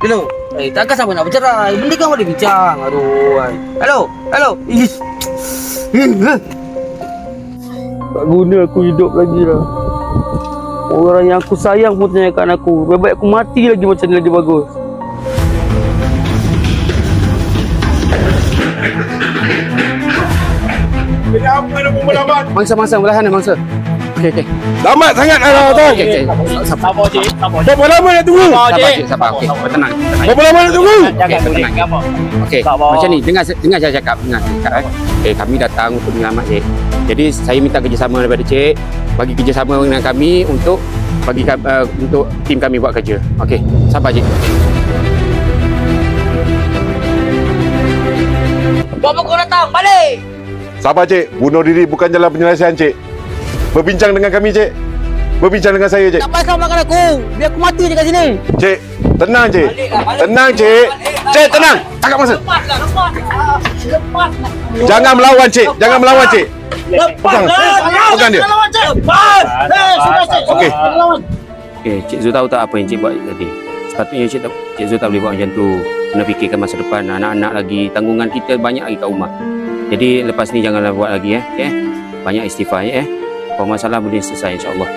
Hello. Takkan sama nak bercerai. Benda kan boleh bincang. Aduh. Hello. Ish. Tak guna aku hidup lagi lah. Orang yang aku sayang pun tanyakan aku. Lebih baik aku mati lagi macam ni lagi bagus. Ini apa nak berlawan? Mangsa, belah sana mangsa. Okey. Lambat sangat dah tuan. Okey. Sabar je. Berapa lama nak tunggu? Sabar. Okey. Tenang. Berapa lama nak tunggu? Jangan Okey, boleh tenang. apa. Okey. Macam ni, dengar saya cakap. Okey, kami datang untuk menyelamat cik. Jadi saya minta kerjasama daripada cik, bagi kerjasama dengan kami untuk untuk tim kami buat kerja. Okey. Sabar cik. Buat apa kau datang? Balik! Sabar cik, bunuh diri bukan jalan penyelesaian cik. Berbincang dengan kami cik. Berbincang dengan saya cik. Tak payah kau makan aku. Biar aku mati je kat sini. Cik, tenang cik. Balik. Tenang cik. Cik, tenang. Cakap masa. Lepas. Jangan melawan cik. Jangan melawan cik. Pegang. Pegang dia. Lepas! Sudah cik. Okey. Okey, Cik Zul tahu tak apa yang cik buat tadi? Sepatutnya Cik Zul tak boleh buat macam tu. Kena fikirkan masa depan, anak-anak lagi, tanggungan kita banyak lagi kat rumah. Jadi lepas ni janganlah buat lagi Okay? Banyak istighfar Kalau masalah boleh selesai insya-Allah.